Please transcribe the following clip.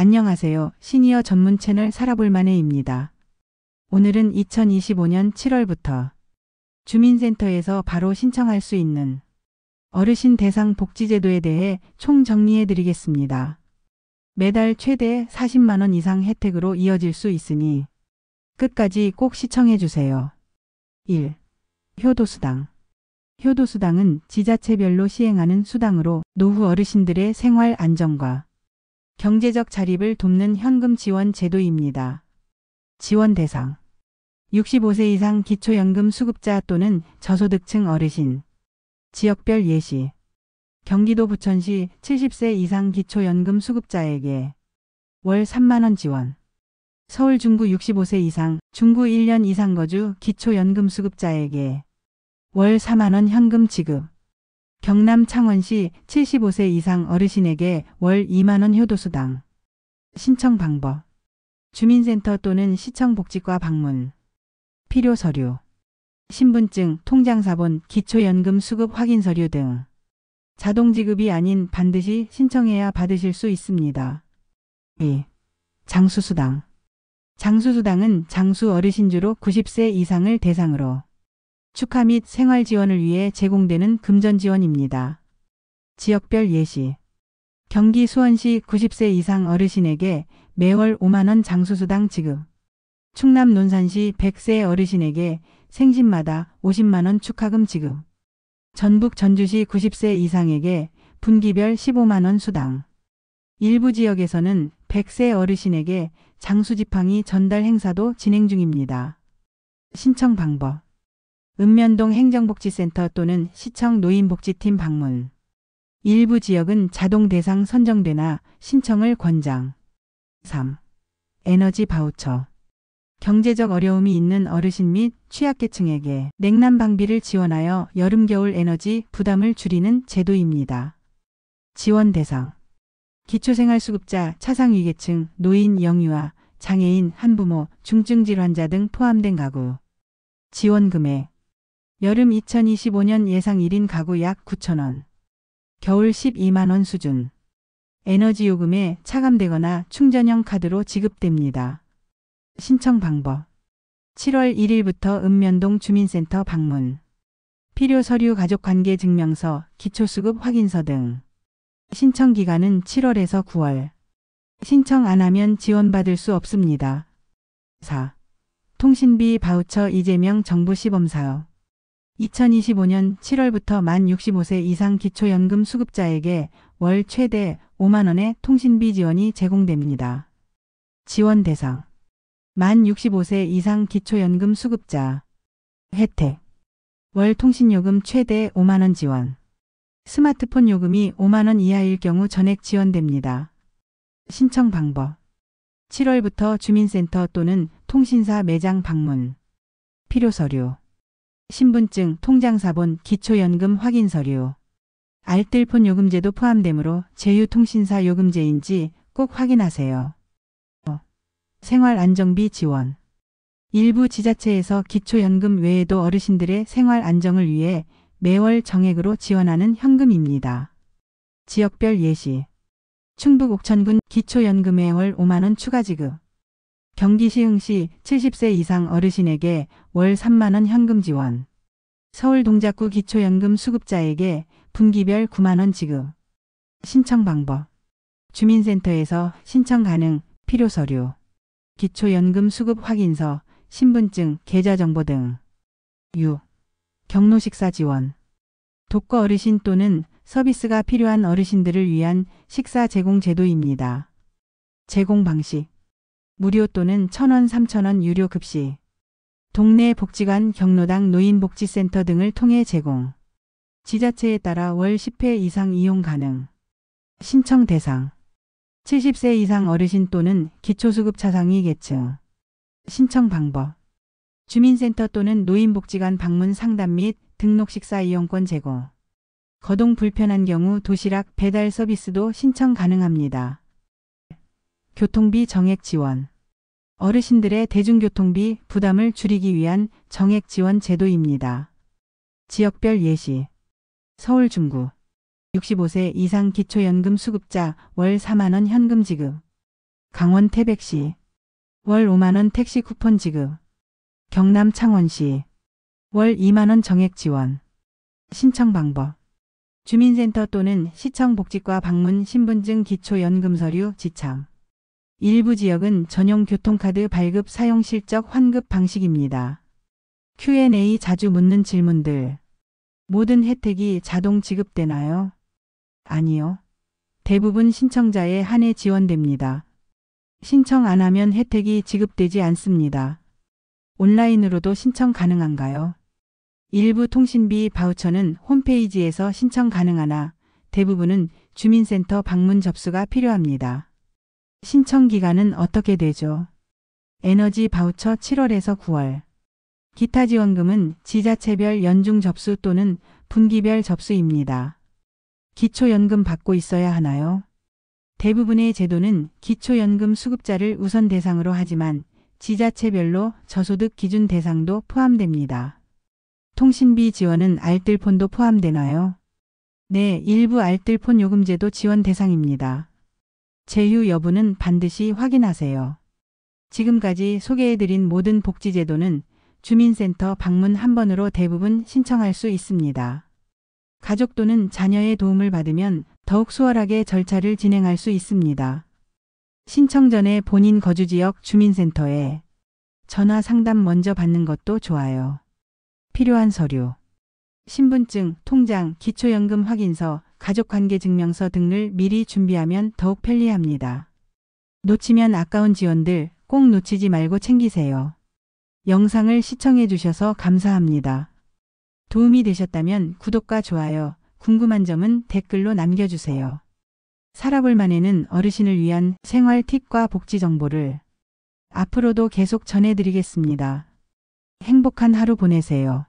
안녕하세요. 시니어 전문 채널 살아볼만해입니다. 오늘은 2025년 7월부터 주민센터에서 바로 신청할 수 있는 어르신 대상 복지제도에 대해 총 정리해 드리겠습니다. 매달 최대 40만 원 이상 혜택으로 이어질 수 있으니 끝까지 꼭 시청해 주세요. 1. 효도수당. 효도수당은 지자체별로 시행하는 수당으로 노후 어르신들의 생활 안정과 경제적 자립을 돕는 현금 지원 제도입니다. 지원 대상 65세 이상 기초연금 수급자 또는 저소득층 어르신. 지역별 예시. 경기도 부천시 70세 이상 기초연금 수급자에게 월 3만 원 지원. 서울 중구 65세 이상 중구 1년 이상 거주 기초연금 수급자에게 월 4만 원 현금 지급. 경남 창원시 75세 이상 어르신에게 월 2만 원 효도수당. 신청 방법. 주민센터 또는 시청복지과 방문. 필요 서류. 신분증, 통장사본, 기초연금 수급 확인 서류 등. 자동 지급이 아닌 반드시 신청해야 받으실 수 있습니다. 2. 장수수당. 장수수당은 장수 어르신주로 90세 이상을 대상으로 축하 및 생활 지원을 위해 제공되는 금전 지원입니다. 지역별 예시. 경기 수원시 90세 이상 어르신에게 매월 5만 원 장수수당 지급. 충남 논산시 100세 어르신에게 생신마다 50만 원 축하금 지급. 전북 전주시 90세 이상에게 분기별 15만 원 수당. 일부 지역에서는 100세 어르신에게 장수지팡이 전달 행사도 진행 중입니다. 신청 방법. 읍면동 행정복지센터 또는 시청 노인복지팀 방문. 일부 지역은 자동 대상 선정되나 신청을 권장. 3. 에너지 바우처. 경제적 어려움이 있는 어르신 및 취약계층에게 냉난 방비를 지원하여 여름 겨울 에너지 부담을 줄이는 제도입니다. 지원 대상. 기초생활수급자, 차상위계층, 노인, 영유아, 장애인, 한부모, 중증질환자 등 포함된 가구. 지원 금액. 여름 2025년 예상 1인 가구 약 9,000원. 겨울 12만 원 수준. 에너지 요금에 차감되거나 충전형 카드로 지급됩니다. 신청 방법. 7월 1일부터 읍면동 주민센터 방문. 필요 서류 가족관계 증명서, 기초수급 확인서 등. 신청 기간은 7월에서 9월. 신청 안 하면 지원받을 수 없습니다. 4. 통신비 바우처 이재명 정부 시범사업. 2025년 7월부터 만 65세 이상 기초연금 수급자에게 월 최대 5만 원의 통신비 지원이 제공됩니다. 지원 대상. 만 65세 이상 기초연금 수급자. 혜택. 월 통신요금 최대 5만 원 지원. 스마트폰 요금이 5만 원 이하일 경우 전액 지원됩니다. 신청 방법. 7월부터 주민센터 또는 통신사 매장 방문. 필요 서류. 신분증, 통장사본, 기초연금 확인 서류. 알뜰폰 요금제도 포함되므로 제휴통신사 요금제인지 꼭 확인하세요. 생활안정비 지원. 일부 지자체에서 기초연금 외에도 어르신들의 생활 안정을 위해 매월 정액으로 지원하는 현금입니다. 지역별 예시. 충북 옥천군 기초연금에 월 5만 원 추가 지급. 경기 시흥시 70세 이상 어르신에게 월 3만 원 현금 지원. 서울 동작구 기초연금 수급자에게 분기별 9만 원 지급. 신청 방법. 주민센터에서 신청 가능. 필요 서류. 기초연금 수급 확인서, 신분증, 계좌정보 등. 6. 경로식사 지원. 독거 어르신 또는 서비스가 필요한 어르신들을 위한 식사 제공 제도입니다. 제공 방식. 무료 또는 1,000원, 3,000원 유료 급식. 동네 복지관, 경로당, 노인복지센터 등을 통해 제공. 지자체에 따라 월 10회 이상 이용 가능. 신청 대상. 70세 이상 어르신 또는 기초수급 차상위 계층. 신청 방법. 주민센터 또는 노인복지관 방문 상담 및 등록 식사 이용권 제공. 거동 불편한 경우 도시락 배달 서비스도 신청 가능합니다. 교통비 정액 지원. 어르신들의 대중교통비 부담을 줄이기 위한 정액 지원 제도입니다. 지역별 예시. 서울 중구 65세 이상 기초연금 수급자 월 4만 원 현금 지급. 강원 태백시 월 5만원 택시 쿠폰 지급. 경남 창원시 월 2만원 정액 지원. 신청 방법. 주민센터 또는 시청 복지과 방문 신분증 기초연금 서류 지참. 일부 지역은 전용 교통카드 발급 사용 실적 환급 방식입니다. Q&A 자주 묻는 질문들. 모든 혜택이 자동 지급되나요? 아니요. 대부분 신청자에 한해 지원됩니다. 신청 안 하면 혜택이 지급되지 않습니다. 온라인으로도 신청 가능한가요? 일부 통신비 바우처는 홈페이지에서 신청 가능하나 대부분은 주민센터 방문 접수가 필요합니다. 신청 기간은 어떻게 되죠? 에너지 바우처 7월에서 9월. 기타 지원금은 지자체별 연중 접수 또는 분기별 접수입니다. 기초연금 받고 있어야 하나요? 대부분의 제도는 기초연금 수급자를 우선 대상으로 하지만 지자체별로 저소득 기준 대상도 포함됩니다. 통신비 지원은 알뜰폰도 포함되나요? 네, 일부 알뜰폰 요금제도 지원 대상입니다. 제휴 여부는 반드시 확인하세요. 지금까지 소개해드린 모든 복지제도는 주민센터 방문 한 번으로 대부분 신청할 수 있습니다. 가족 또는 자녀의 도움을 받으면 더욱 수월하게 절차를 진행할 수 있습니다. 신청 전에 본인 거주지역 주민센터에 전화 상담 먼저 받는 것도 좋아요. 필요한 서류. 신분증, 통장, 기초연금 확인서, 가족관계증명서 등을 미리 준비하면 더욱 편리합니다. 놓치면 아까운 지원들 꼭 놓치지 말고 챙기세요. 영상을 시청해 주셔서 감사합니다. 도움이 되셨다면 구독과 좋아요, 궁금한 점은 댓글로 남겨주세요. 살아볼 만에는 어르신을 위한 생활 팁과 복지 정보를 앞으로도 계속 전해드리겠습니다. 행복한 하루 보내세요.